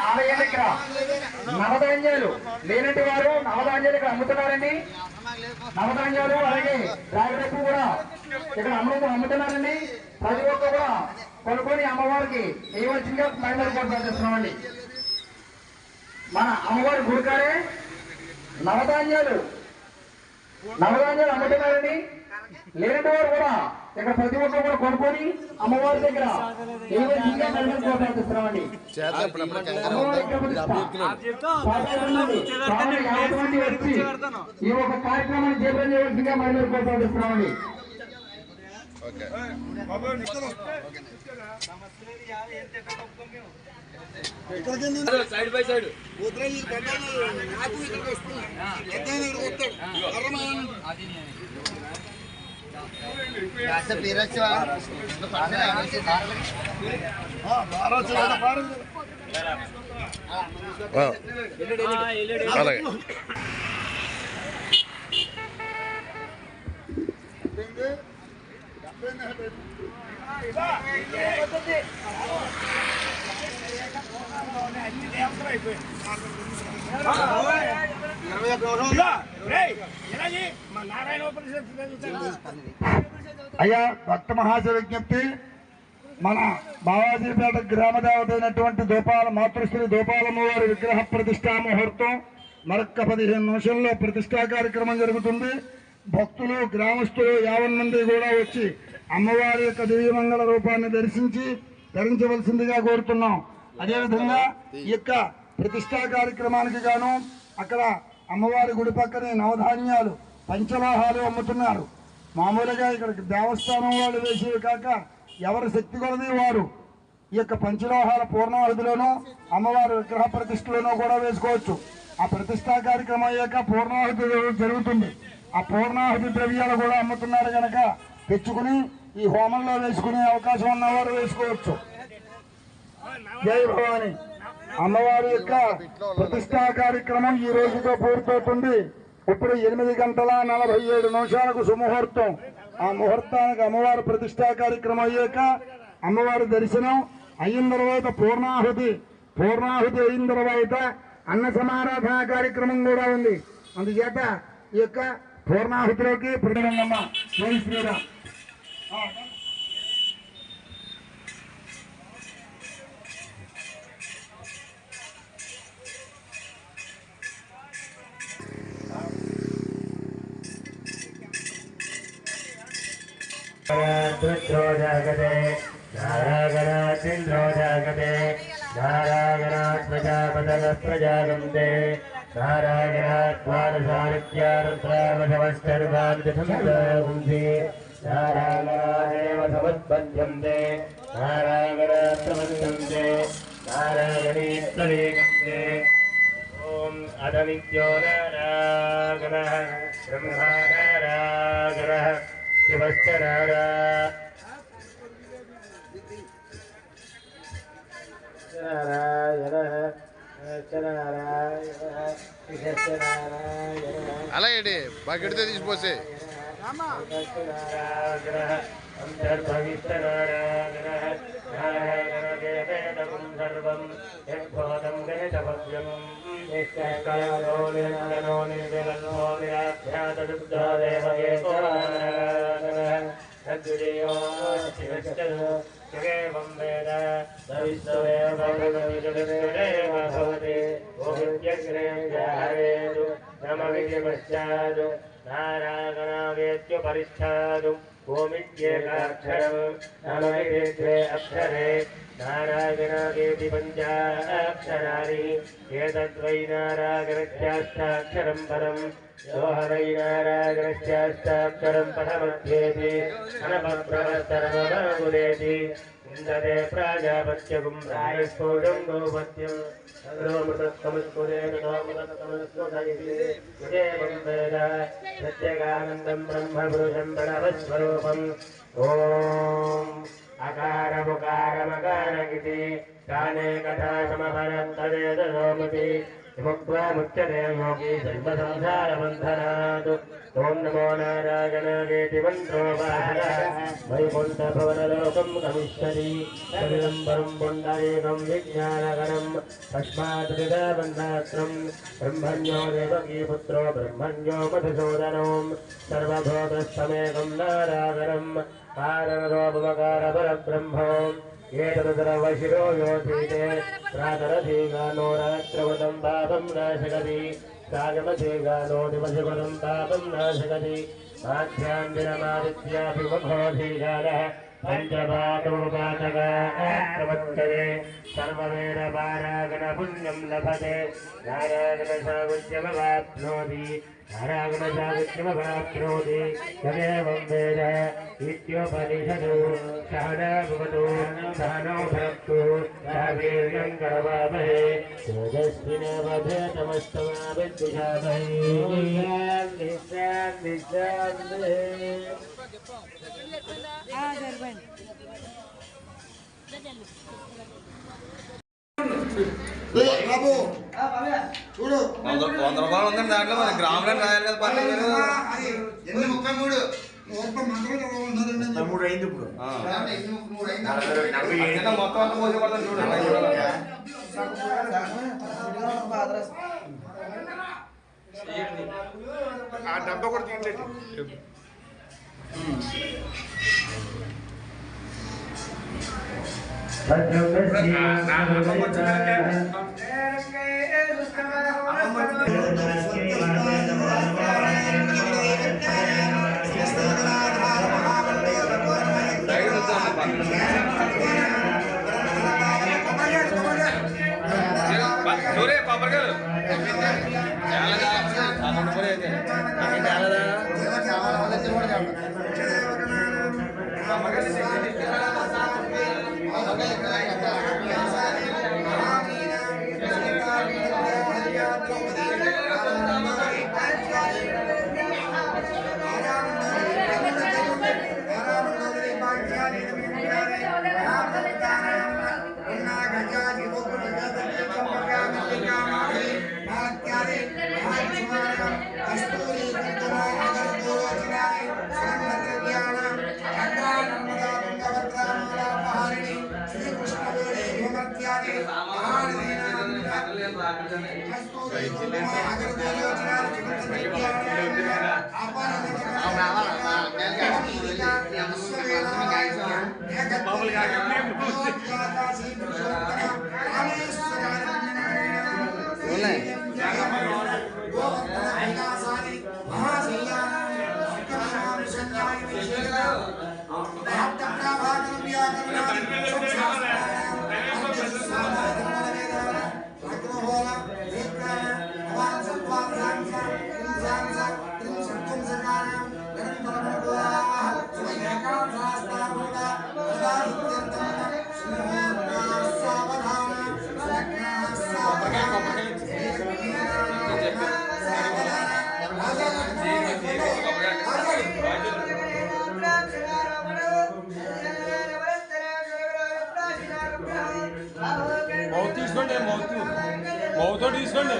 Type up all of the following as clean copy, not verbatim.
ఆలయం దగ్గర నవధాన్యాలు లేనట్టు వారు నవధాన్యాలు ఇక్కడ అమ్ముతున్నారండి. నవధాన్యాలు అలాగే రాగడప్పు కూడా ఇక్కడ అమ్ముతున్నారండి. ప్రతి ఒక్క కూడా కొనుక్కొని అమ్మవారికి ఏవచ్చిందిగా మహిళలు కూడా చేస్తున్నామండి. మన అమ్మవారి గుడికాడే నవధాన్యాలు అమ్ముతున్నారండి. లేనట్టు వారు కూడా ఇక్కడ ప్రతి ఒక్కరు కూడా కొనుక్కొని అమ్మవారి దగ్గర ఏవచ్చిందిగా మహిళలు కూడా చేస్తున్నామండి. ఈ ఒక కార్యక్రమాన్ని చేపట్టవలసిందిగా మహిళలు ప్రోత్సహిస్తున్నామండి. సైడ్ బై సైడ్ అలాగే అయ్యా భక్త మహాశయ విజ్ఞప్తి, మన బావాజీపేట గ్రామ దేవత అయినటువంటి దోపాల మాతృశ్రీ దోపాలమ్మవారి విగ్రహ ప్రతిష్టా ముహూర్తం మరొక్క 15 నిమిషంలో ప్రతిష్టా కార్యక్రమం జరుగుతుంది. భక్తులు గ్రామస్తులు 50 మంది కూడా వచ్చి అమ్మవారి యొక్క దివ్యమంగళ రూపాన్ని ధరించవలసిందిగా కోరుతున్నాం. అదేవిధంగా ఈ యొక్క ప్రతిష్టా కార్యక్రమానికి గాను అక్కడ అమ్మవారి గుడి పక్కనే నవధాన్యాలు పంచలోహాలు అమ్ముతున్నారు. మామూలుగా ఇక్కడ దేవస్థానం వాళ్ళు వేసేవి కాక ఎవరి శక్తి కొలది వారు ఈ యొక్క పంచలోహాల పూర్ణాహుతిలోనూ అమ్మవారి విగ్రహ ప్రతిష్టలోనూ కూడా వేసుకోవచ్చు. ఆ ప్రతిష్టా కార్యక్రమం అయ్యాక పూర్ణాహుతి జరుగుతుంది. ఆ పూర్ణాహుతి ద్రవ్యాలు కూడా అమ్ముతున్నారు కనుక తెచ్చుకుని ఈ హోమంలో వేసుకునే అవకాశం ఉన్నవారు వేసుకోవచ్చు. జై భవాని. అమ్మవారి యొక్క ప్రతిష్టా కార్యక్రమం ఈ రోజుతో పూర్తవుతుంది. ఇప్పుడు 8:47 సుముహూర్తం. ఆ ముహూర్తానికి అమ్మవారి ప్రతిష్టా కార్యక్రమం అయ్యాక అమ్మవారి దర్శనం అయిన తర్వాత పూర్ణాహుతి అయిన తర్వాత అన్న సమారాధన కార్యక్రమం కూడా ఉంది. అందుచేత ఈ యొక్క పూర్ణాహుతిలోకి ప్రతిరంగమ్మ శ్రీరా जागते नारायणातिन्द्रो जागते नारायणात् प्रजापतयः प्रजागन्ते नारायणात् द्वादशानित्यारुद्रावधवश्चर्वान्तिथमुंसि नारायणादेव समुत्पद्यन्ते नारायणात् प्रपद्यन्ते नारायणीत्वरेकन्ते ॐ अदमित्यो नारायणः ब्रह्मा नारायणः शिवश्चरारा అలాగే బకెట్తో తీసిపోసే नारायणावेत्युपरिष्ठादु ओमित्येकाक्षरं नमैत्रे अक्षरे नारायणावेति पञ्चाक्षराणि एतद्वै नारायणस्याष्टाक्षरं परं यो हरै नारायणस्याष्टाक्षरं पठमध्येति अनपप्रवर्तनममुदेति इन्दते प्राजापत्यगुं रायस्फोटं गोपत्यं सत्यगानन्दं ब्रह्मपुरुषं प्रणवस्वरूपम् ॐ अकारमुकारमकारगिति काने कथा समभरन्तवेदनोमति मुक्त्वा मुच्यते योगी सर्वसंसारबन्धनात् ॐ नमो नारायणायेति मन्त्रो बाहरः वैकुण्ठभवनलोकं गमिष्यति शरीरं पुण्डरीकं विज्ञानगणं तस्माद्विदाबन्धात्रं ब्रह्मण्यो देवकीपुत्रो ब्रह्मण्यो मधुसूदनो सर्वभूतस्थमेकं नारायणं कारणरूपमकारपरब्रह्मो एतदुदरवशिरो योधीते प्रातरधीगानो रात्रवतं पापं नाशकति सागमधीगानो दिवसपदं पापं नाशकति आध्यान्दिनमादित्याभिमघोधीगानः पञ्चपादोपाचकात्रवत्तरे सर्ववेदपारागणपुण्यं लभते नारायणसागुज्यमवाप्नोति नारायणसागुज्यमवाप्नोति तदेवं वेद इत्योपनिषदु सहना भवतु सहनो भुनक्तु वीर्यं करवावहै तेजस्विनावधेतमस्तमा బాబు చూడు 100 రూపాయలు ఉందండి దాంట్లో మరి గ్రాములు రాయాలి కదా 833 మంత్రం చదవాలన్నారండి 3 అయింది ఇప్పుడు మొత్తం అంతా పోసి పడతాను చూడండి ఆ డబ్బా కూడా తీయండి చూరే పాపర్ గారు మౌతో తీసుకోండి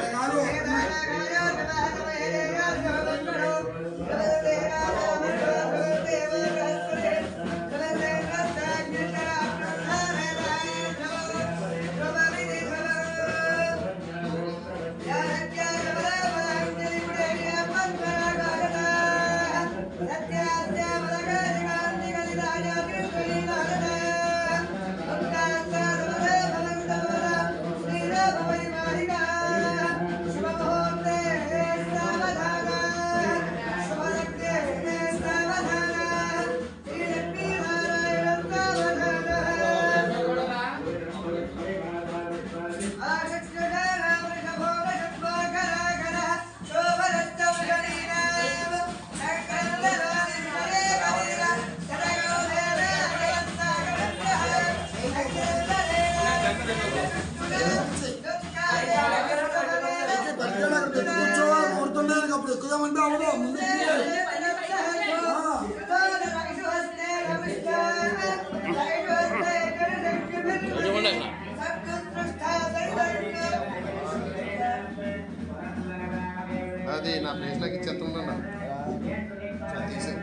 నా ప్లేస్లోకి ఇచ్చేస్తున్నాను తీసే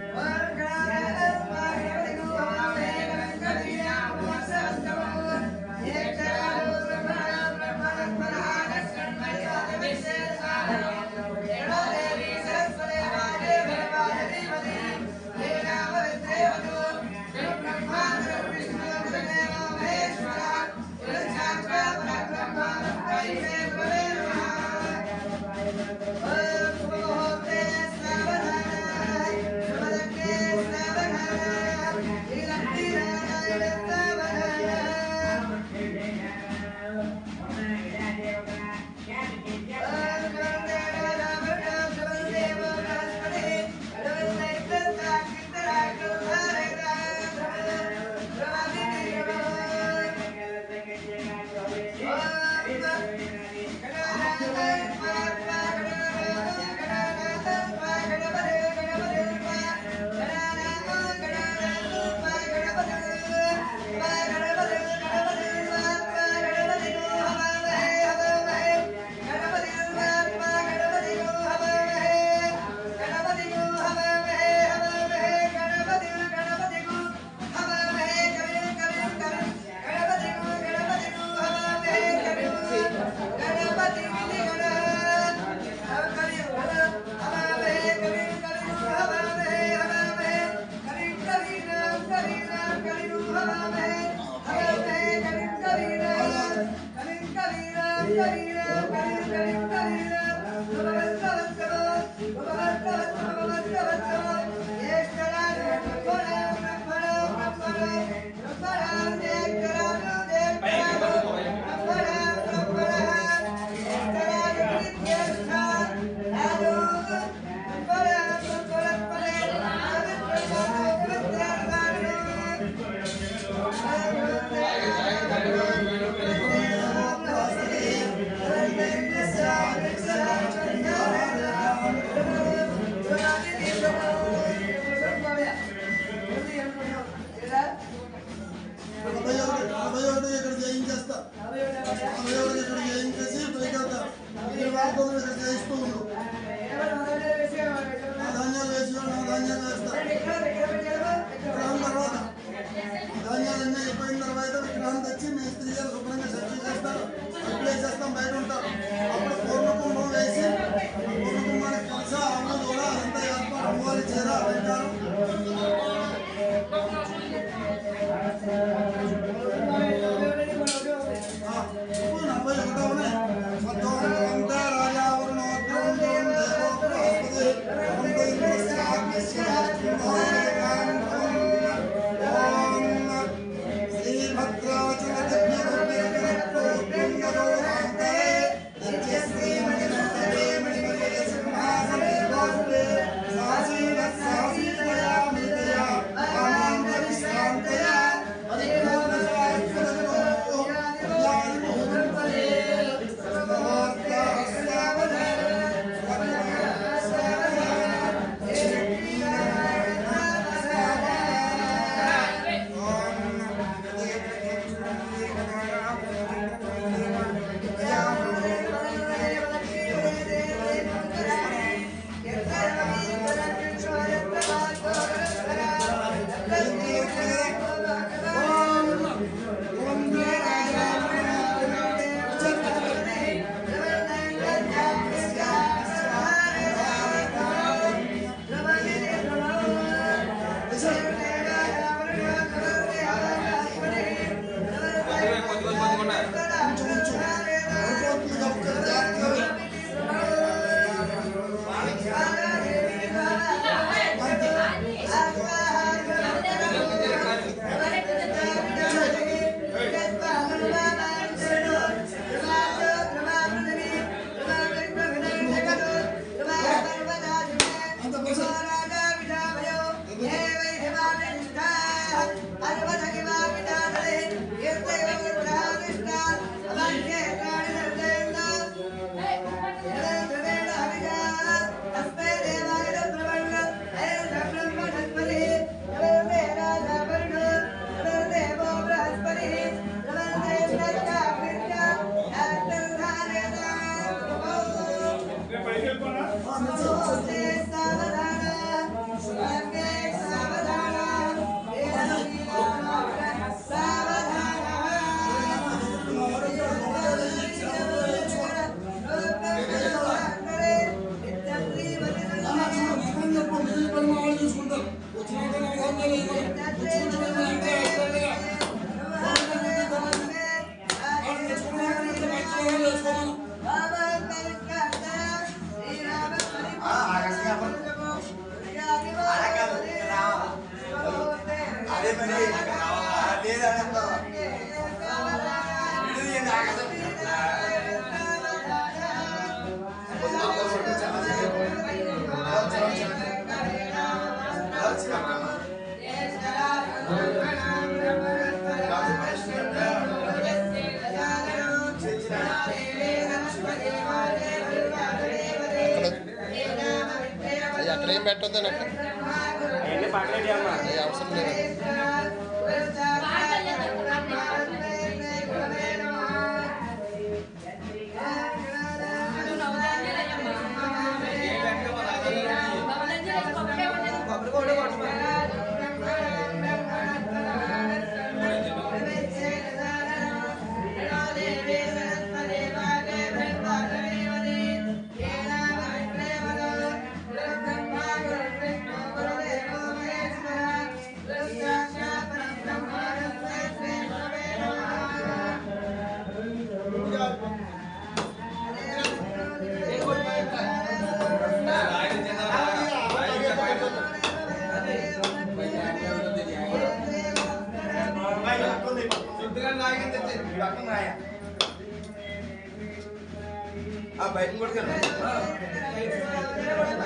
ధాన్యాలన్నీ అయిపోయిన తర్వాత విగ్రహం తెచ్చి మీ స్త్రీలు శుభ్రంగా శక్తి చేస్తారు అప్పుడు వేసేస్తాం బయట ఉంటారు అప్పుడు పూర్ణకుంభం వేసి పూర్ణకుంభానికి కలిసి అమ్మ కూడా అంతా ఏర్పాటు అమ్మవారి చీర అలంకారం నలభై ఒకటవనే సద్వాంత రాజావరణోద్రం దేవో బృహస్పతి అక్కడ ఏం పెట్టొద్దని అక్కడ అవసరం లేదు.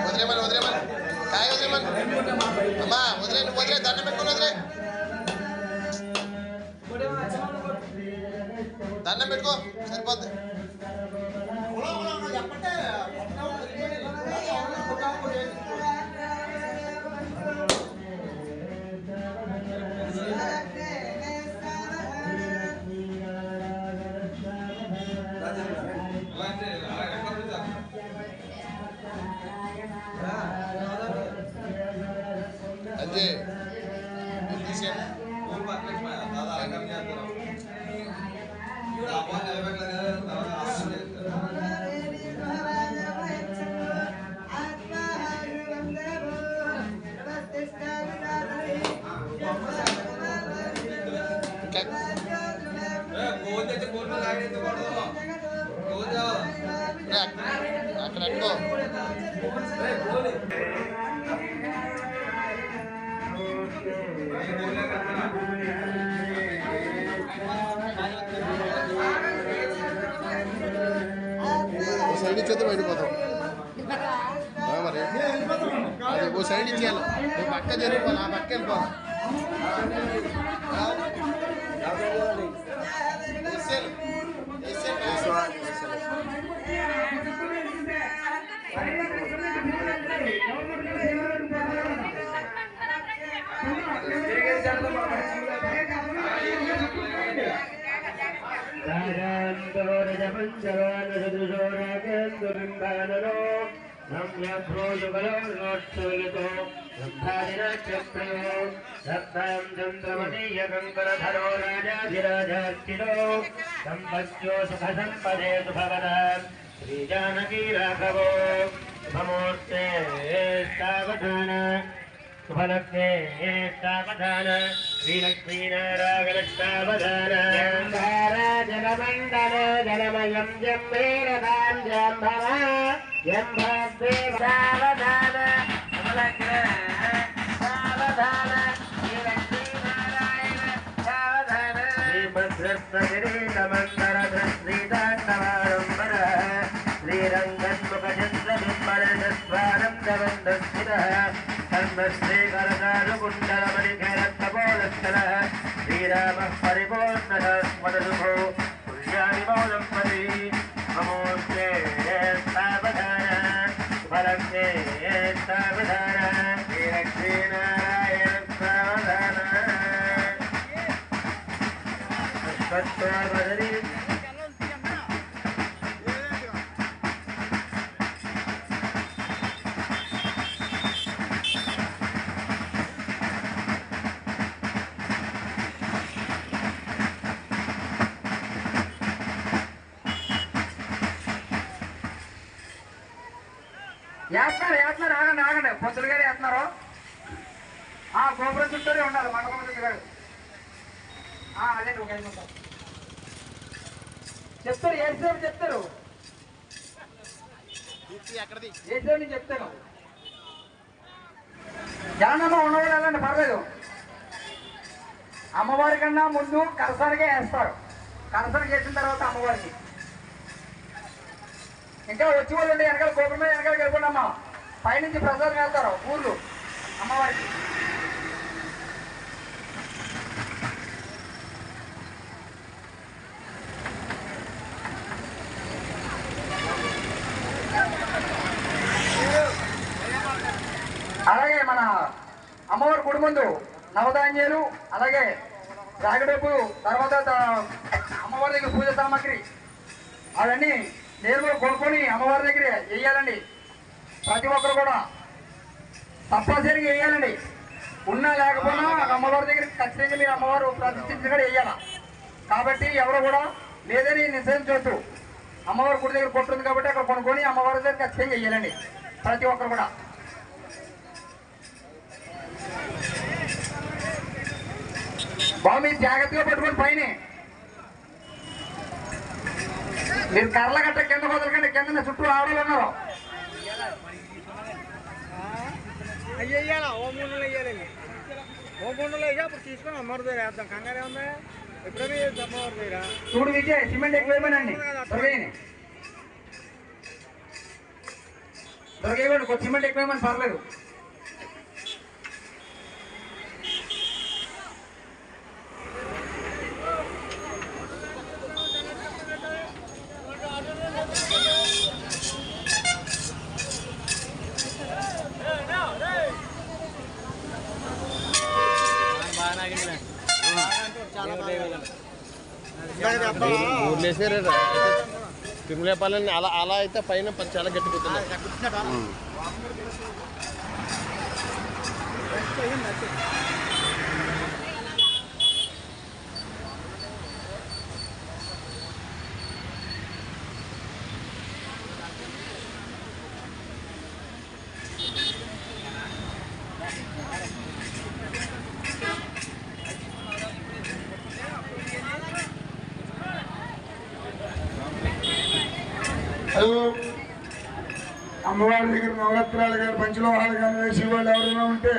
వదిలేమని కాయ వదిలేమని అమ్మా వదిలే నువ్వు వదిలే దండం పెట్టుకుని వదిలే దండం పెట్టుకో సరిపోద్ది. అంతే అక్కడ అట్టుకో సైడ్ ఇచ్చేస్తే బయటపోతాం మరి అదే ఓ సైడ్ ఇచ్చేయాలి నువ్వు పక్క జరిగిపోవాలి ఆ పక్క వెళ్ళిపోవాలి श्री जानकी राघवो शुभमूर्ते सावधान शुभलग्ने सावधान श्रीलक्ष्मीनारायण सावधान जलमण्डल जलमयं जम्बीरदां जम्भव जम्भद्देव सावधान शुभलग्ने सावधान श्रीलक्ष्मीनारायण सावधान श्रीभद्रस्वगिरीशमन्दर श्रीदाण्डवारम्बर श्रीरङ्गन्मुखचन्द्रबिम्बरस्वानन्दवन्दस्थितः कर्मश्रीकरकालकुण्डलमणिकरत्नपोलस्थलः श्रीरामः परिपूर्णः स्मरसुभो पुण्यादिमौलं परि नमोऽस्ते सावधान शुभलग्ने सावधान श्रीलक्ष्मीनारायण सावधान पुष्पत्वावदरी వేస్తున్నారు ఆగండి ఆగండి పొద్దులు గారు వేస్తున్నారు గోపురం చుట్టూరే ఉండాలి మండపం గారు అదే ఒక 5 నిమిషాలు చెప్తారు ఏడుసేపు చెప్తారు ఏడుసేపు నేను చెప్తాను జననమ్మ ఉన్నవాళ్ళు వెళ్ళండి పర్లేదు అమ్మవారి కన్నా ముందు కలసానికే వేస్తారు కలసానికి వేసిన తర్వాత అమ్మవారికి ఇంకా వచ్చి వాళ్ళు ఉంటే వెనకాల గోపురం మీద వెనకాలకి వెళ్ళిపోండి అమ్మ పైనుంచి ప్రసాదం వేస్తారు ఊర్లు అమ్మవారికి అమ్మవారి గుడి ముందు నవధాన్యాలు అలాగే రాగడపు తర్వాత అమ్మవారి దగ్గర పూజ సామాగ్రి అవన్నీ నేరుగా కొనుక్కొని అమ్మవారి దగ్గర వేయాలండి. ప్రతి ఒక్కరు కూడా తప్పనిసరిగా వేయాలండి. ఉన్నా లేకపోయినా అమ్మవారి దగ్గర ఖచ్చితంగా మీరు అమ్మవారు ప్రతిష్ఠించి కూడా వేయాల. కాబట్టి ఎవరు కూడా లేదని నిశ్చయించవద్దు. అమ్మవారి గుడి దగ్గర కొట్టుంది కాబట్టి అక్కడ కొనుక్కొని అమ్మవారి దగ్గర ఖచ్చితంగా వేయాలండి ప్రతి ఒక్కరు కూడా. బాబు మీరు జాగ్రత్తగా పట్టుకోండి. పైన మీరు కర్రల గట్ట కింద వదలకండి. కింద చుట్టూ ఆడలు ఉన్నారు. అయ్యాలా ఓ మూడు వేయాలండి. ఓ మూడు వేసి అప్పుడు తీసుకొని అమ్మవారి దగ్గర వేద్దాం. కంగారే ఉందా? ఎప్పుడైనా అమ్మవారి దగ్గర చూడు విజయ్ సిమెంట్ ఎక్కువేమోనండి. దొరకని దొరకేవాడు కొంచెం సిమెంట్ ఎక్కువేమని పర్లేదు. తిరుమలేపాలని అలా అలా అయితే పైన చాలా గట్టి కుట్టింది. అమ్మవారి దగ్గర నవరత్నాలు కానీ పంచలోహాలు కానీ వేసే వాళ్ళు ఎవరైనా ఉంటే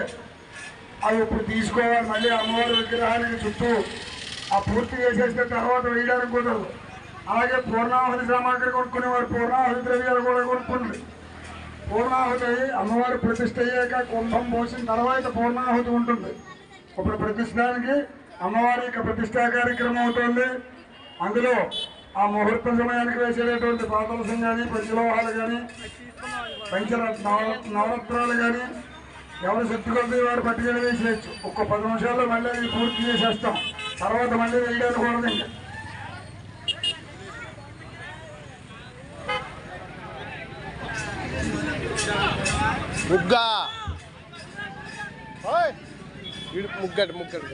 అవి ఇప్పుడు తీసుకోవాలి. మళ్ళీ అమ్మవారి విగ్రహానికి చుట్టూ ఆ పూర్తి చేసేసిన తర్వాత వేయడానికి కుదరదు. అలాగే పూర్ణాహుతి సామాగ్రి కొనుక్కునేవారు పూర్ణాహుతి ద్రవ్యాలు కూడా కొనుక్కుంటుంది. పూర్ణాహుతి అమ్మవారి ప్రతిష్ఠ అయ్యాక కుంభం పోసిన తర్వాత పూర్ణాహుతి ఉంటుంది. ఇప్పుడు ప్రతిష్ఠానికి అమ్మవారి యొక్క ప్రతిష్టా కార్యక్రమం అవుతుంది. అందులో ఆ ముహూర్తం సమయానికి వేసేటటువంటి పాదలసం కానీ పంచలోహాలు కానీ నవరత్నాలు కానీ ఎవరు శక్తి కొద్ది వారు పట్టుకెళ్ళి వేసేయచ్చు. ఒక్క 10 నిమిషాల్లో మళ్ళీ అవి పూర్తి చేసేస్తాం. తర్వాత మళ్ళీ వేయడానికి కూడదు. ఇంకా ముగ్గా ముగ్గడు ముగ్గడు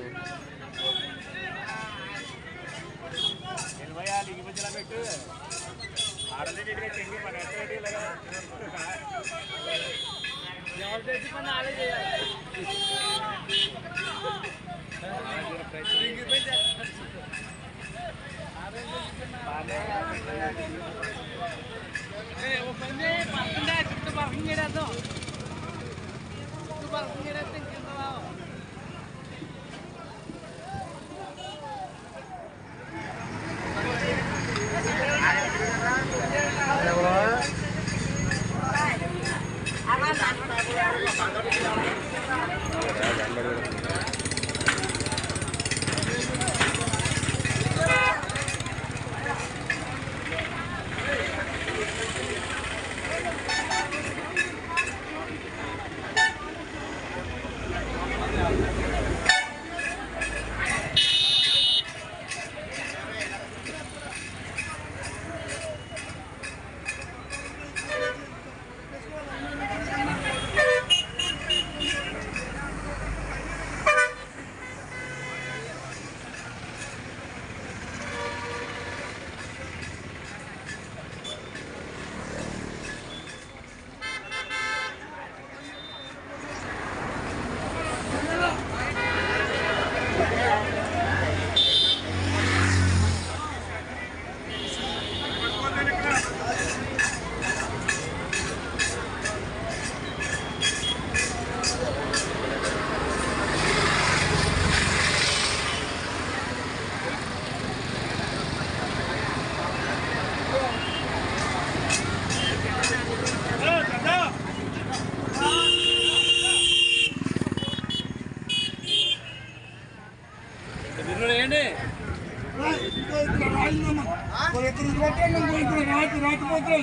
రాకపోతే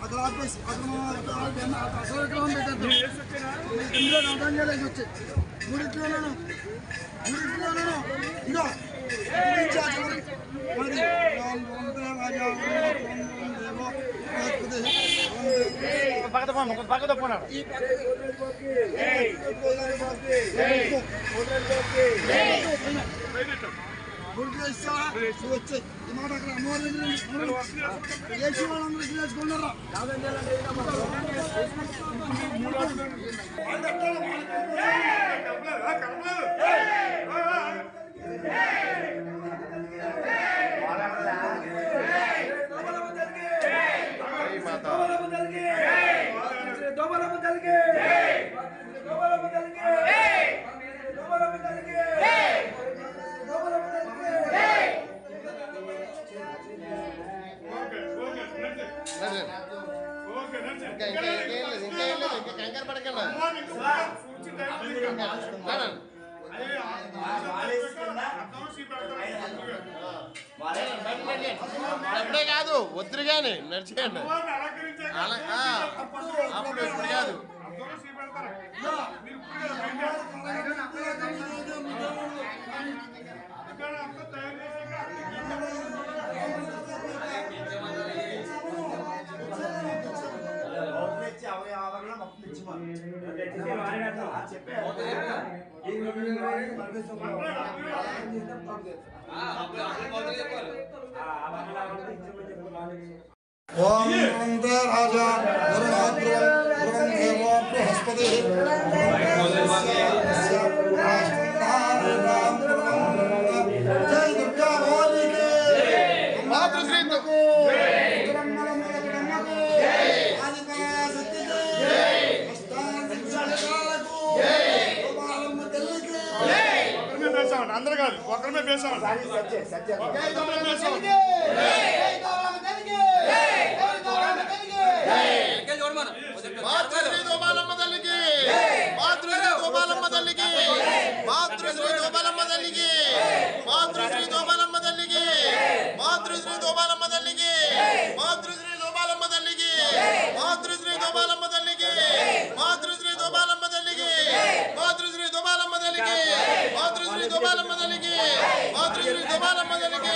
అక్కడ ఆపేసి అసలు విగ్రహం పెట్టేద్దాం. ఇందులో నవధాన్యాలు వచ్చాయి. 3 కిలోలను ఇదో వచ్చాయి. ఈ మాట అక్కడ అమ్మవారి దగ్గర ఏసీ వాళ్ళందరూ నేర్చుకున్నారా? కంగారు పడకండి. అప్పుడే కాదు వద్దురు కానీ నడిచేయండి. అప్పుడు ఇప్పుడు కాదు. ఓం మంత్ర రాజా గురునాథ్రువం దేవో బృహస్పతి జై దుర్గా భవానికి మాతృశ్రీ అందరు కాదు ఒకరిమే పేసాం. మాతృశ్రీ గోపాలమ్మ తల్లికి, మాతృశ్రీ గోపాలమ్మ తల్లికి, మాతృశ్రీ గోపాలమ్మ తల్లికి, మాతృశ్రీ గోపాలమ్మ తల్లికి, మాతృశ్రీ గోపాలమ్మ తల్లికి, మాతృశ్రీ గోపాలమ్మ తల్లికి, మాతృశ్రీ గోపాలమ్మ తల్లికి, మాతృశ్రీ గోపాలమ్మ తల్లికి, మాతృశ్రీ గోపాలమ్మ తల్లికి, మాతృశ్రీ గోపాలమ్మ తల్లికి, మాతృశ్రీ గోపాలమ్మ తల్లికి.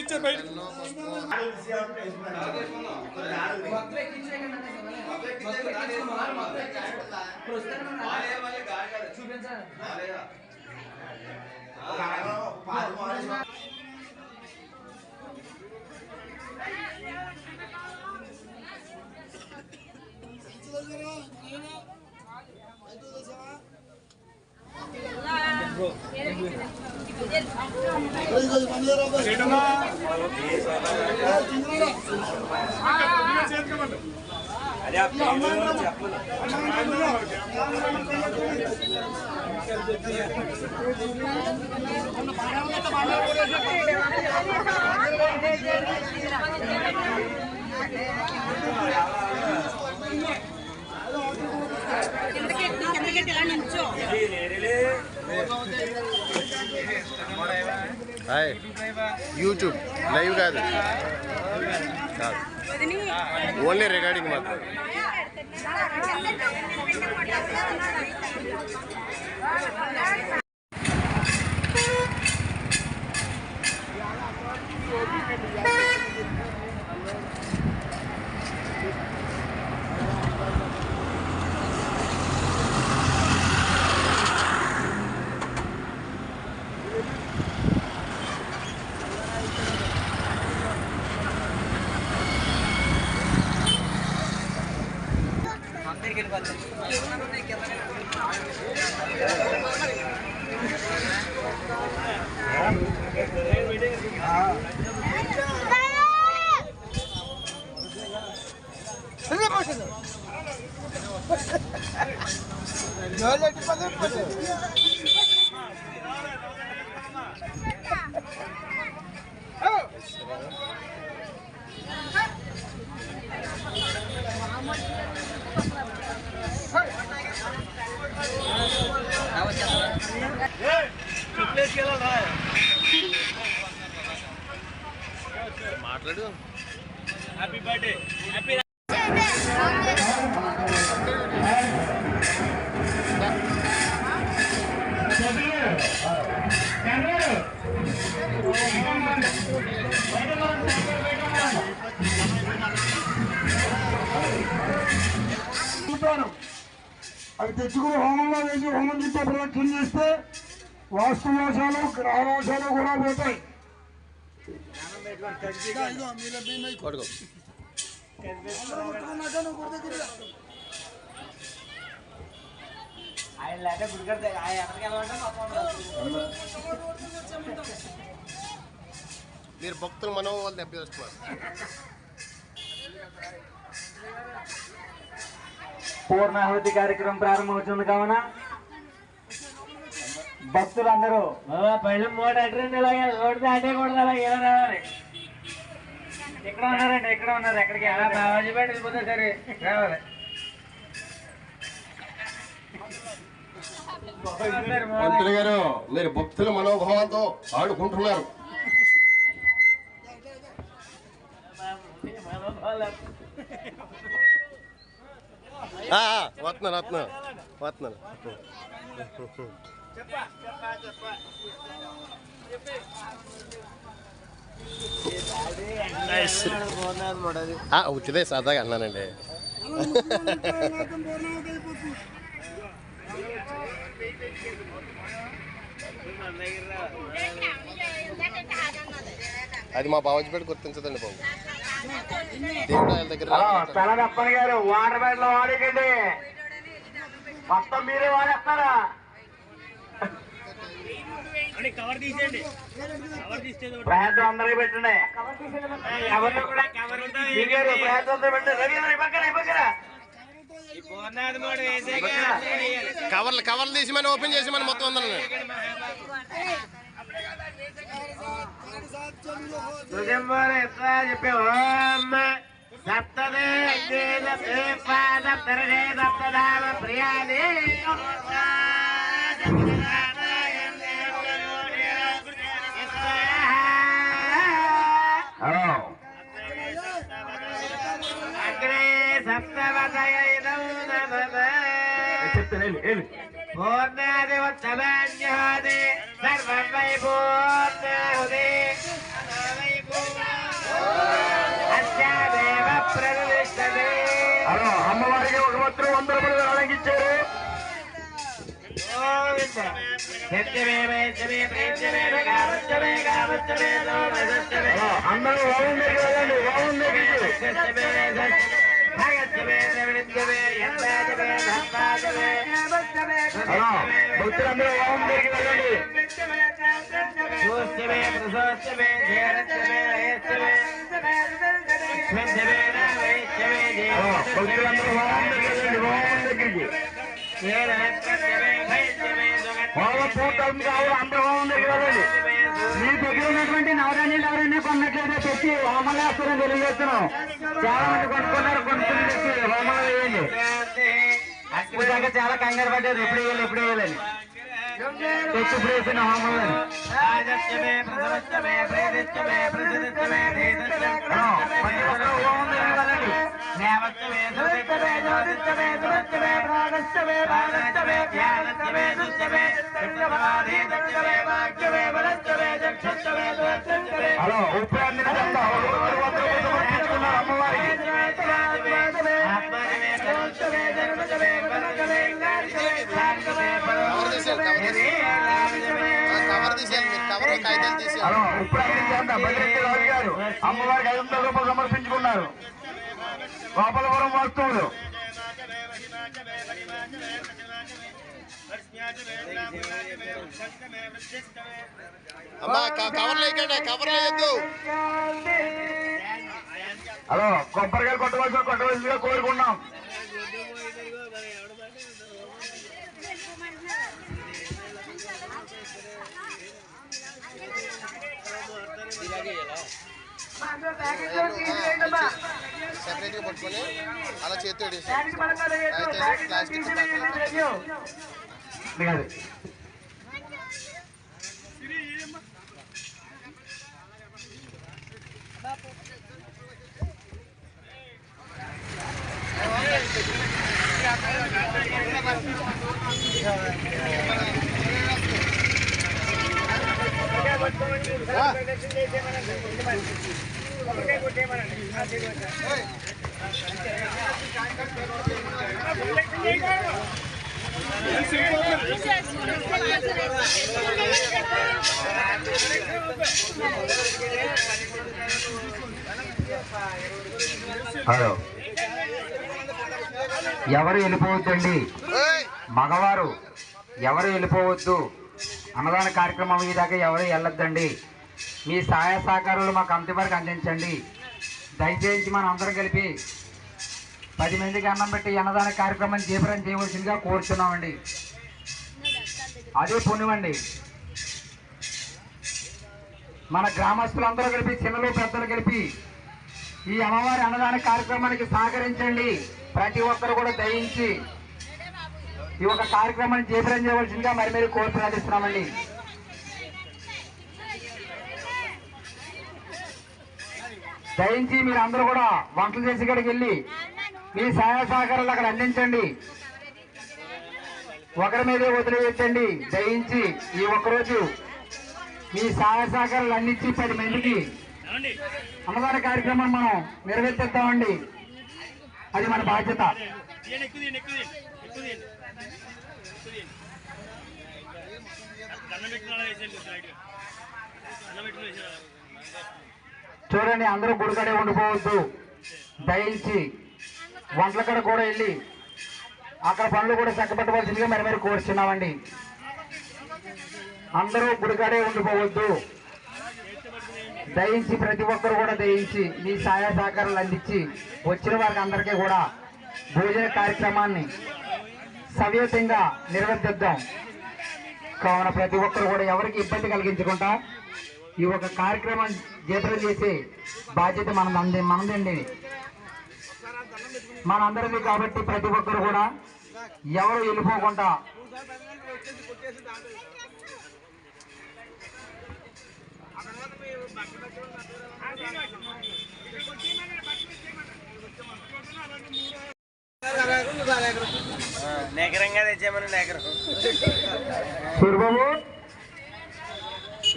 ఇచ్చే బయట యూట్యూబ్ లైవ్ కాదు, ఓన్లీ రికార్డింగ్ మాత్రం. దగ్గరికి మాట్లాడు. Happy birthday. హ్యాపీ అవి తెచ్చుకుని హోమంలో వేసి హోమం చుట్టూ ప్రదక్షిణ చేస్తే వాస్తు దోషాలు గ్రహ దోషాలు కూడా పోతాయి. కొడుకో మీరు భక్తులు మనోవాళ్ళు దెబ్బతీస్తున్నారు. పూర్ణాహుతి కార్యక్రమం ప్రారంభమవుతుంది కావున భక్తులందరూ పైన మూడు అడ్రెంట్ ఇలాగే ఓడితే అడ్డే కూడా అలాగే రావాలి. ఇక్కడ ఉన్నారండి, ఇక్కడ ఉన్నారు. ఎక్కడికి బాబాజీపేట వెళ్ళిపోతే సరే రావాలి. మంత్రి గారు మీరు భక్తుల మనోభావంతో ఆడుకుంటున్నారు. వస్తున్నాను. ఉచితే సరదాగా అన్నానండి. అది మా బావజిపేట గుర్తించదండి బాబు. దేవుడు వాళ్ళ దగ్గర తప్పని గారు వాటర్ బ్యాట్లో వాడకండి, మొత్తం మీరే వాడేస్తారా? ప్రయత్నం అందరికి పెట్టండి. కవర్లు తీసి మనం ఓపెన్ చేసి మనం మొత్తం అందరం చెప్పే సప్తదే సప్తధామ ప్రియాది అగ్రే సప్తవతయ పూర్ణాది ఉత్తమాన్యాది సర్వం వై పూర్ణాహుతి అస్యాదేవ ప్రతిష్టతే. అమ్మవారికి ఒక మాత్రం 100 రూపాయలు అలంకించారు. అందరూ బాగుంది కదండి, బాగుంది. భక్తులందరూ బాగుంది కదండి. భక్తులందరూ బాగుంది కదండి, బాగుంది. హోమం పూర్తవుతుంది కావాలి, అందరూ బాగుంది కదండి. మీ దగ్గర ఉన్నటువంటి నవరాణిలు ఎవరైనా కొన్నట్లయితే తెచ్చి హోమాలు వేస్తారని తెలియజేస్తున్నాం. చాలా మంది కొనుక్కున్నారు, కొనుక్కుని తెచ్చి హోమాలు వేయండి. ఇప్పుడు చాలా కంగారు పడ్డారు, ఎప్పుడు వేయాలని తెచ్చి ఇప్పుడు వేసిన హోమాలని. హలో ఉప్పు అమ్మవారికి హలో ఉప్పు అందించండి. భద్రత రాజు గారు అమ్మవారికి 500 రూపాయలు సమర్పించుకున్నారు. గోపాలపురం వస్తువులు అమ్మా కవర్లు వేయకండి, కవర్లు వేయద్దు. హలో, కొబ్బరికాయలు కొట్టవలసిందిగా కోరుకున్నాం. సెపరేట్గా పట్టుకొని అలా చేతితో ప్లాస్టిక్ హలో, ఎవరు వెళ్ళిపోవద్దండి, మగవారు ఎవరు వెళ్ళిపోవద్దు. అన్నదాన కార్యక్రమం ఈ దాకా ఎవరు వెళ్ళొద్దండి. మీ సహాయ సహకారాలు మా కమిటీ వరకు అందించండి. దయచేసి మనం అందరం కలిపి 10 మందికి అన్నం పెట్టి అన్నదాన కార్యక్రమాన్ని జీవనం చేయవలసిందిగా కోరుతున్నామండి. అదే పుణ్యమండి. మన గ్రామస్తులందరూ కలిపి, చిన్నలు పెద్దలు కలిపి ఈ అమ్మవారి అన్నదాన కార్యక్రమానికి సహకరించండి. ప్రతి ఒక్కరు కూడా దయించి ఈ ఒక కార్యక్రమాన్ని జీవనం చేయవలసిందిగా మరి కోరి ప్రార్థిస్తున్నామండి. దయించి మీరు అందరూ కూడా వంటలు చేసి ఇక్కడికి వెళ్ళి మీ సహాయ సహకారాలు అక్కడ అందించండి. ఒకరి మీదే వదిలివేయచ్చండి. దయించి ఈ ఒక్కరోజు మీ సహాయ సహకారాలు అందించి 10 మందికి అన్నదాన కార్యక్రమం మనం నెరవేర్చేద్దామండి. అది మన బాధ్యత. చూడండి, అందరూ గుడికడే ఉండిపోవద్దు. దయించి వంటల కడ కూడా వెళ్ళి అక్కడ పనులు కూడా చక్కబెట్టవలసిందిగా మరి కోరుచున్నామండి. అందరూ గుడికడే ఉండిపోవద్దు. దయించి ప్రతి ఒక్కరు కూడా దయించి మీ సహాయ సహకారాలు అందించి వచ్చిన వారికి అందరికీ కూడా భోజన కార్యక్రమాన్ని సవ్యతంగా నిర్వర్తిద్దాం. కావున ప్రతి ఒక్కరు కూడా ఎవరికి ఇబ్బంది కలిగించకుండా ఈ ఒక కార్యక్రమం జీతం చేసే బాధ్యత మనదండి, మనందరిది. కాబట్టి ప్రతి ఒక్కరు కూడా ఎవరు వెళ్ళిపోకుండా నెగరంగా తెచ్చామని నెగరం సూర్యబాబు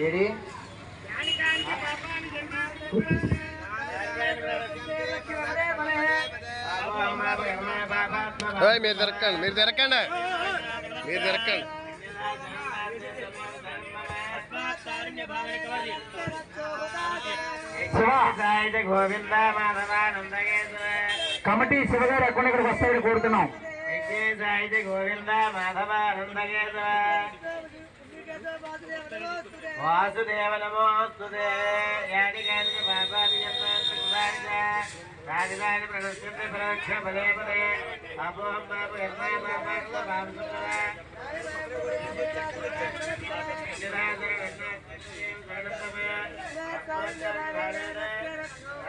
ఏడి మీరు తిరక్కండి, మీరు తిరక్కండి, మీరు తిరక్కండి. గోవింద మాధవానందగేశ్వర కమిటీ శివగారు ఎక్కడ ఇక్కడికి వస్తాయని కోరుతున్నాం. గోవింద మాధవానందగేశ్వర వాసుదేవ నమోస్తుతే. యాడికానికి పాపాని రాజధాని ప్రదర్శించే ప్రదక్ష పదే పదే అపోహం పాప ఎన్నై పాపాల పాపసుందర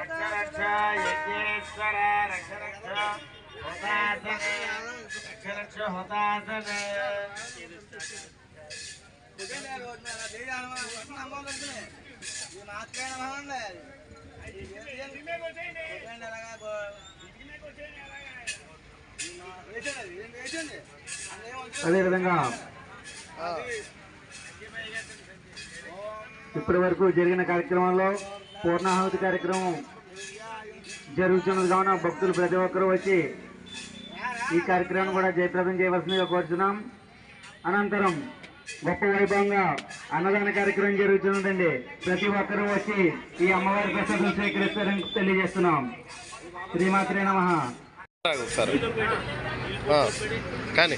రక్ష రక్ష యజ్ఞేశ్వర రక్ష రక్ష హోతాసన రక్ష రక్ష హోతాసన. అదేవిధంగా ఇప్పటి వరకు జరిగిన కార్యక్రమంలో పూర్ణాహుతి కార్యక్రమం జరుగుతున్నది కావున భక్తులు ప్రతి ఒక్కరూ వచ్చి ఈ కార్యక్రమాన్ని కూడా జయప్రదం చేయవలసిందిగా కోరుతున్నాం. అనంతరం గొప్ప వైభవంగా అన్నదాన కార్యక్రమం జరుగుతున్నదండి. ప్రతి ఒక్కరూ వచ్చి ఈ అమ్మవారి ప్రసాదం స్వీకరిస్తారని తెలియజేస్తున్నాం. శ్రీమాత్రే నమః. కానీ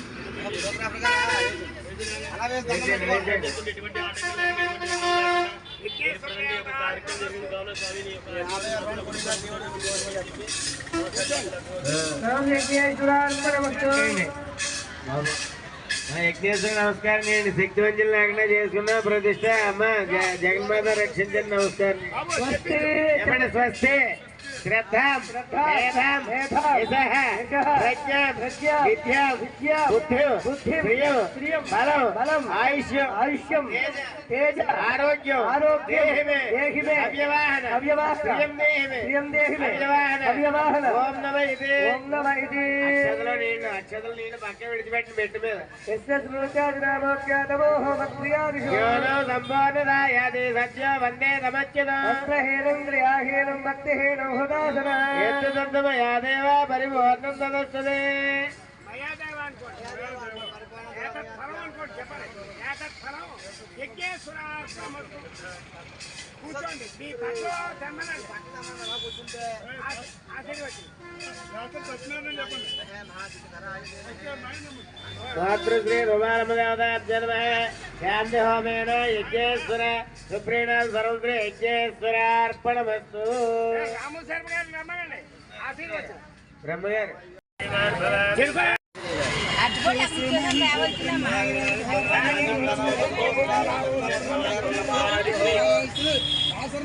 యజ్ఞేశ్వర నమస్కారం చేయండి. శక్తివంతులు లేకుండా చేసుకున్న ప్రతిష్ట అమ్మ జగన్మాత రక్షించండి. నమస్కారం. స్వస్తి శ్రద్ధాం మేధాం యశః ప్రజ్ఞాం విద్యాం బుద్ధిం ప్రియం బలం ఆయుష్యం తేజ ఆరోగ్యం దేహి మే అవ్యవాహన ప్రియం దేహి మే అవ్యవాహన ఓం నమః ఇదే అక్షతలు నీళ్ళు పక్క విడిచిపెట్టిన పెట్టు మీద సంపాదనాయాది సత్య వందే నమచ్యుతం భక్తిహీనం యా దేవా పరిపూర్ణం తదస్తదే. కూర్చోండి. మీ పక్కన తెమ్మనండి. మాతృశ్రీ శాంతి హోమేన యజ్ఞేశ్వర సుప్రీణ సర్వశ్రీ యజ్ఞేశ్వరార్పణమస్తు. బ్రహ్మగారు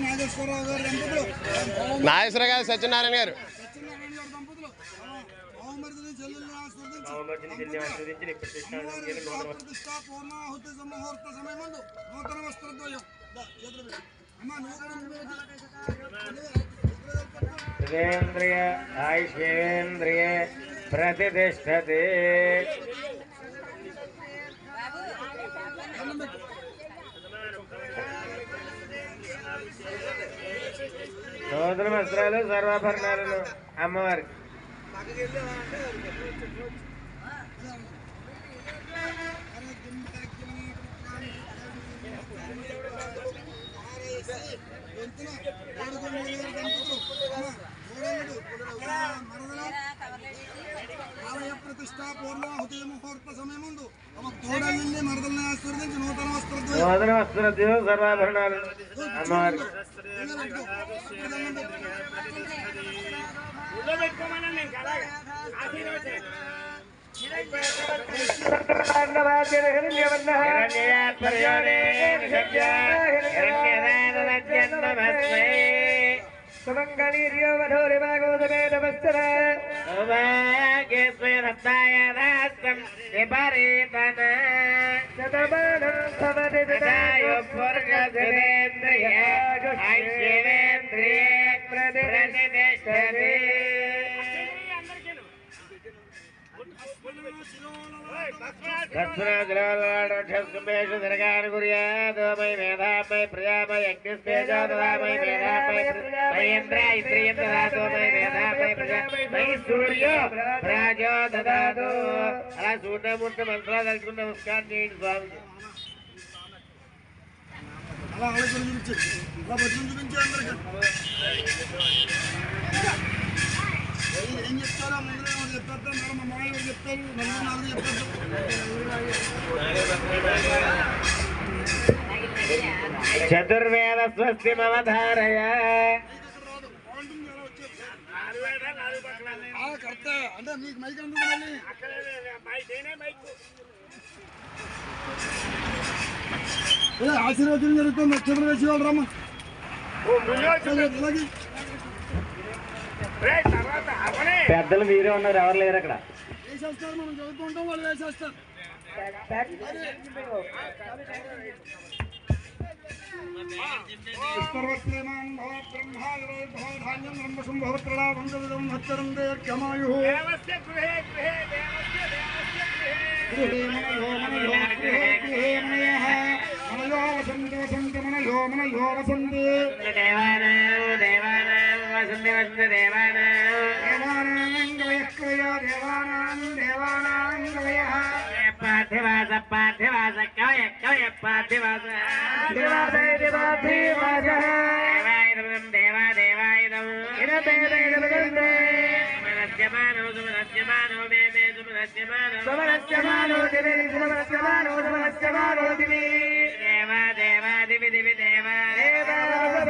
నాగేశ్వరరావు గారి దంపతులు, నాగేశ్వర గారు సత్యనారాయణ గారు సత్యనారాయణ గారి దంపతులు బావమరిదిని చెల్లెల్ని ఆశీర్వదించి ప్రతిష్ట పూర్ణాహుతి ముహూర్త సమయమందు నూతన వస్త్రద్వయం చేతులు పెట్టి అమ్మ నువ్వు కూడా సురేంద్రియ ఆయుష్యేంద్రియ ప్రతిష్టతే. నూతన వస్త్రాలు సర్వాభరణాలను అమ్మవారికి. ప్రతిష్ట పూర్ణాహుతి ముహూర్త సమయముందు తమ తోడల్ని మరదల్ని ఆశీర్వదించి నూతన వస్త్రద్వయం నూతన వస్త్రద్వయం సర్వాభరణాలు అమ్మవారికి. సుమంగళీర్యో వధూరి భాగవతమే నమస్తర సౌభాగ్యస్వరత్నాయదాస్తం విపరీతన శతమానం భవతి తదాయు పురుషసురేంద్రియ ఐశ్వర్యేంద్రియే ప్రతిష్టతే. దక్షిణాగ్రహేషు దర్గాన్ కుర్యాదమై మేధామై ప్రజామై అగ్నిస్తేజోదమై మేధామై మహేంద్ర ఇంద్రియం దదాతోమై మేధామై ప్రజామై సూర్యో రాజో దదాతు. అలా సూర్యమూర్తి మంత్రాలు తలుచుకుని నమస్కారం చేయండి స్వామికి. అలా ఆలోచన చూపించి అలా భజన చూపించి అందరికీ ఏం చెప్తారో ముందు చెప్పేద్దాం. మేడం మా మామయ్య చెప్తారు, నలుగురు నాలుగు చెప్పేద్దాం. చతుర్వేద స్వస్తి మమధారయ. కరెక్ట్ అంటే మీకు మైక్ అందుకు మళ్ళీ ఆశీర్వచనం జరుగుతుంది. నక్షత్ర వేసి వాళ్ళు రమ్మ పెద్దలు మీరే ఉన్నారు, ఎవరు లేరు అక్కడ. వేసేస్తారు, మనం చదువుతూ ఉంటాం, వాళ్ళు వేసేస్తారు. పార్థివాస పార్థివాస కవయ కవయ పార్థివాస దేవాయుధం దేవా దేవాయుధం सुमनस्यमानो सुमनस्यमानो मे मे सुमनस्यमानो सुमनस्यमानो दिवि सुमनस्यमानो सुमनस्यमानो दिवि देवा देवा दिवि दिवि देवा देवा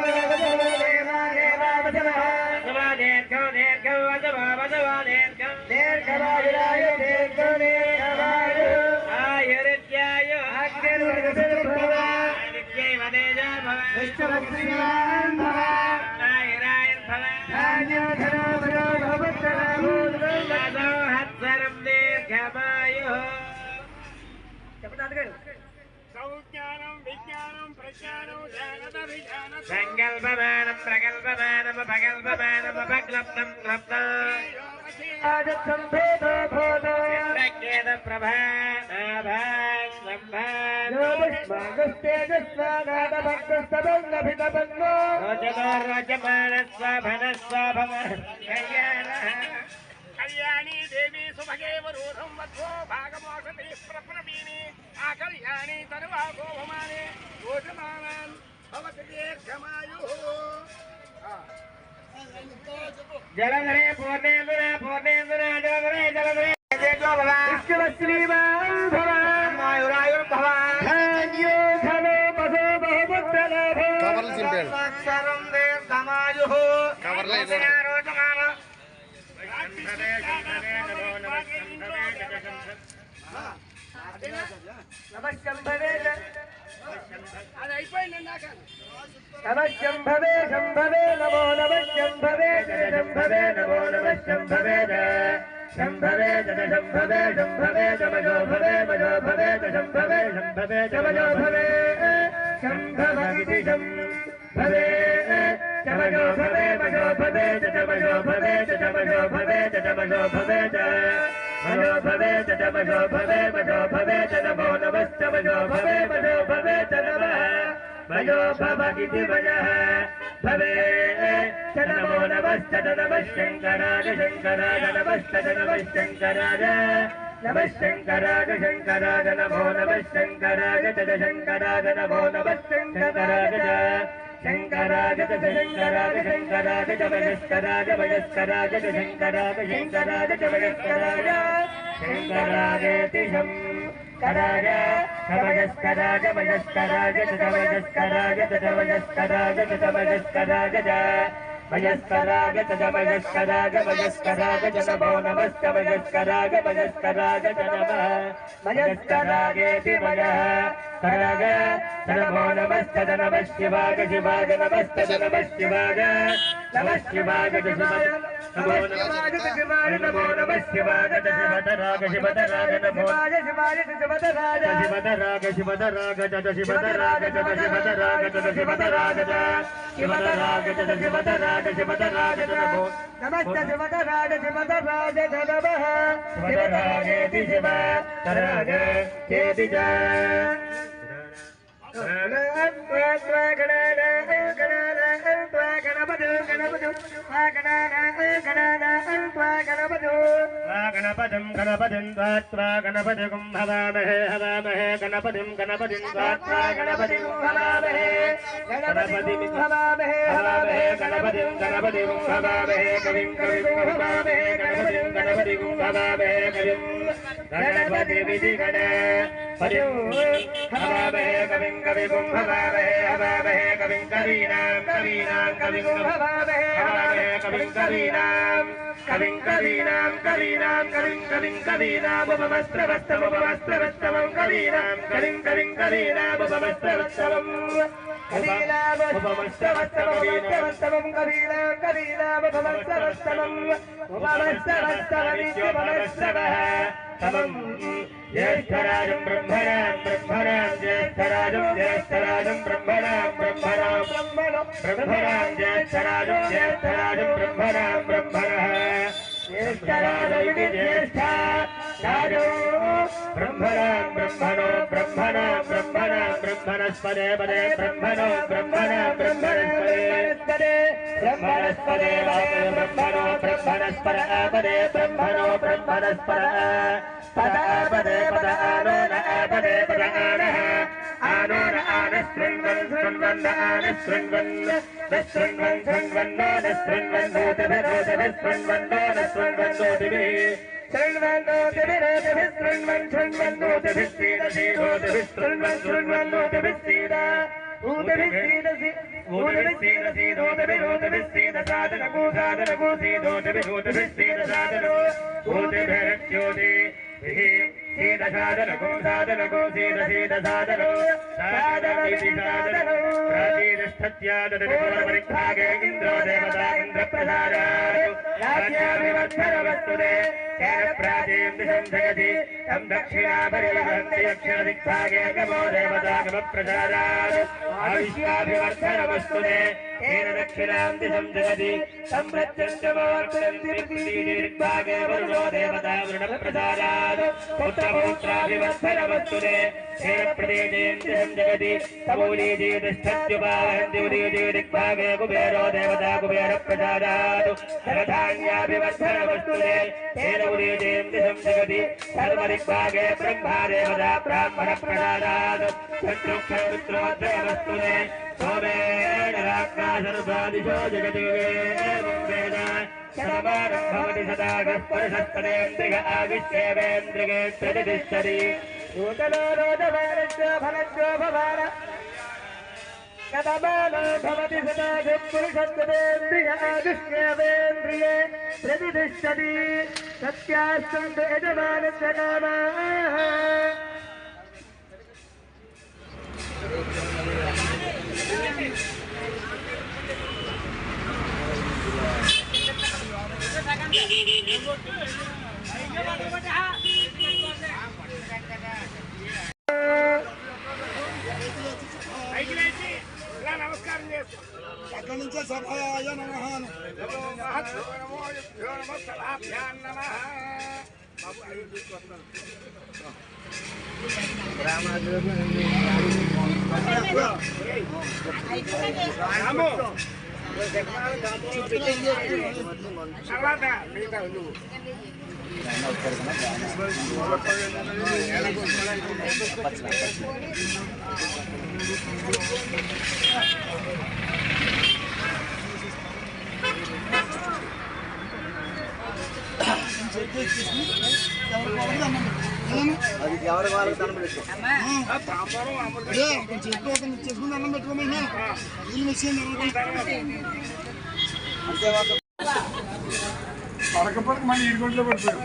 देवा देवा देवा वसवा देर्घो देर्घो वसवा वसवा देर्घो दीर्घवायुराय दीर्घो दीर्घवायु आयुर्त्यायु अग्निर्भव आदित्यैव तेजो भव विश्वभक्तिमान् भव आयुरायुर्भव धान्योधनो भरो भवत्तरामो वसो हत्सरं दीर्घमायुः सौज्ञानं विज्ञानं प्रज्ञानं ध्यानमभिधानं संकल्पमानं प्रकल्पमानं अपकल्पमानं अपक्लप्तं क्लप्तं आजत्सं भेदो भूतो प्रज्ञेत प्रभा नाभां सम्भां योगस्तेजस्वानादभक्तस्तभङ्गभितभङ्गो रोचतो रोचमानस्वाभनस्वाभवः कल्याणः कल्याणी देवी सुभगे वरोधं वध्वो भागमोषधि प्रप्लवीनि आकल्याणी तनुवागो भमाने रोचमानान् भवति दीर्घमायुः जलधरे पूर्णेन्दुरा पूर्णेन्दुरा जलधरे जलधरे श्रीमान् भव आयुरायुर्भव धान्यो धनो मधो बहुपुत्रलाभो కవర్లు చింపాడు सर्वं दीर्घमायुः కవర్లో रोचमान नमस्शंभवे అది అయిపోయింది నాకు नमस्शंभवे शंभवे नमो नमस्शंभवे शंभवे नमो नमस्शंभवे शंभवे शंभवे शंभवे मजो भवे मजो भवे शंभवे शंभवे मजो भवे शंभवगिति शंभवे मजो भवे मजो भवे मजो भवे मजो भवे मजो भवे मजो भवे मजो भवे मजो भवे नमो नमश्च मजो भवे नमः मयो भवगिति मयः भवे नमो नमश्च नमः शङ्कराय शङ्कराय नमश्च नमः शङ्कराय नमः शङ्कराय शङ्कराय नमो नमः शङ्कराय शङ्कराय नमो नमः शङ्कराय शङ्कराय शङ्कराय शङ्कराय वयस्कराय वयस्कराय शङ्कराय शङ्कराय वयस्कराय शङ्करायेति कराय समयस्कराय वयस्कराय तदवयस्कराय तदवयस्कराय तदवयस्कराय वयस्कराय तदवयस्कराय वयस्कराय नमो नमश्च वयस्कराय वयस्कराय नमः वयस्करायेति मयः कराय नमो नमश्च नमः शिवाय शिवाय नमश्च नमः शिवाय नमः शिवाय शिवाय नमो नमः शिवाय शिवतराग शिवतराग नमो शिवाय शिवतराग शिवतराग शिवतराग जत शिवतराग जत शिवतराग जत शिवतराग शिवतराग जत शिवतराग शिवतराग नमो नमस्ते शिवतराग शिवतराग नमः शिवतरागेति शिवतराग केति च गणपतिं गणपतिं त्वा गणपतिं हवामहे हवामहे गणपतिं गणपतिं त्वा गणपतिं हवामहे गणपतिं हवामहे हवामहे गणपतिं गणपतिं हवामहे कविं कविं हवामहे गणपतिं गणपतिं हवामहे कविं गणपति विधि गणपतिं हवामहे कविं कविं हवामहे हवामहे कविं कवीनां कवीनां कविं हवामहे हवामहे कविं कवीनां कविं कवीनां कवीनां कविं कविं कवीनामुपमस्त्रवस्तमुपमस्त्रवस्तमं कवीनां कविं कविं कवीनामुपमस्त्रवस्तमम् कवीनामुपमस्त्रवस्तमं कवीनां कवीनामुपमस्त्रवस्तमम् उपमस्त्रवस्तममित्युपमस्त्रवः तमं ज्येष्ठराजं ब्रह्मणां ब्रह्मणां ज्येष्ठराजं ज्येष्ठराजं ब्रह्मणां ब्रह्मणां ब्रह्मणां ज्येष्ठराजं ज्येष्ठराजं ब्रह्मणां ब्रह्मणः ज्येष्ठराज इति ज्येष्ठा राजो ब्रह्मणां ब्रह्मणो ब्रह्मणां ब्रह्मणां ब्रह्मणस्पदे पदे ब्रह्मणो ब्रह्मणां ब्रह्मणस्पदे ब्रह्मणस्पदे ब्रह्मणो ब्रह्मणस्पर आपदे ब्रह्मणो ब्रह्मणस्पर पद आपदे पद आनो न आपदे पद आनः आनो न आनश्च इंद्रो देवता इंद्र प्रसादात् राज्याभिवर्धनवस्तुते तेन प्राचीन दिशं जगति तं दक्षिणापरिवर्त्य दक्षिणदिक्भागे गमो देवता गमप्रसादात् आविश्याभिवर्धनवस्तुते तेन दक्षिणां दिशं जगति तं प्रत्यञ्चमवर्तन्तिर्दिग्भागे वरुणो देवता वरुणप्रसादात् पुत्रपौत्राभिवर्धनवस्तुते तेन प्रदेशेन दिशं जगति तमूलीजे तिष्ठत्युपाहन्ति उदीजे दिग्भागे कुबेरो देवता कुबेरप्रसादात् धनधान्याभिवर्धनवस्तुते तेन उदीजेन दिशं जगति सर्वदिग्भागे ब्रह्मा देवता ब्राह्मणप्रसादात् चतुक्षमित्रोद्भवस्तुते सोमेन राज्ञा सर्वादिशो जगद्युगे एवं वेद शतमानं भवति सदागस्पर्शस्तनेन्द्रिय आविश्येवेन्द्रिये प्रतिष्ठति नूतनो रोदमानस्य फलस्य भवान शतमानो भवति सदागस्पर्शस्तनेन्द्रिय आविश्येवेन्द्रिये प्रतिष्ठति सत्यास्तु यजमानस्य नामः నమస్కారం చేస్తాం అక్కడి నుంచే సభాయ నమః తర్వాత మిగతా నువ్వు అది ఎవరి వాళ్ళకి దండం పెట్టు. చేసుకుని అన్నం పెట్టుకోమన్నా వీళ్ళు విషయం పడకపోతే మళ్ళీ 7 గంటలు పడుతుంది.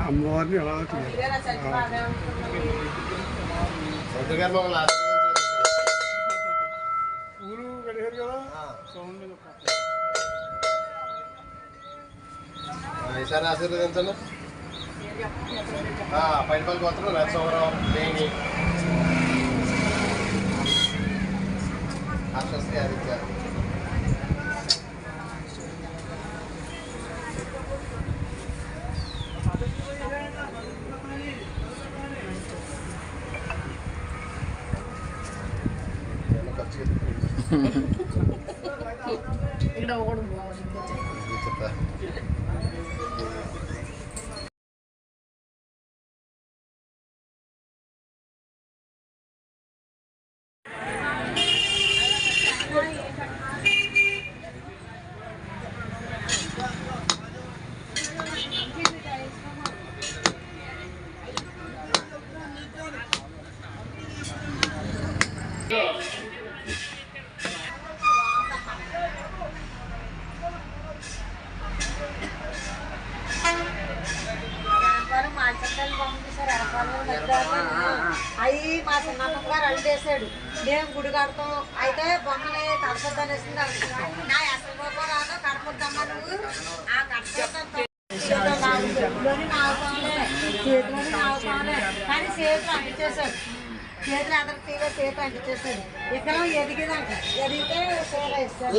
అమ్మవారిని ఎలా పూలు కడిగారు కదా సౌండ్ ఈసారి ఆశీర్వదించండి. పైపల్లి గోత్రం నరసింహరావు దేని అశ్వస్తి ఆదిత్య చెప్తా అవి మా చిన్నమ్మ గారు అల్లేసాడు మేము గుడి కడతాం అయితే బొమ్మని కడపద్దనేసింది నా అసలు బాబా రాదు కడపద్దమ్మా నువ్వు ఆ కడపద్దంతో చేతిలోని నావుతాంలే చేతిలోని నావుతాంలే కానీ చేతులు అంటించేశాడు చేతులు ఎదరికి చేతులు అంటించేశాడు ఇక్కడ ఎదిగిదంట ఎదిగితే కూర ఇస్తాడు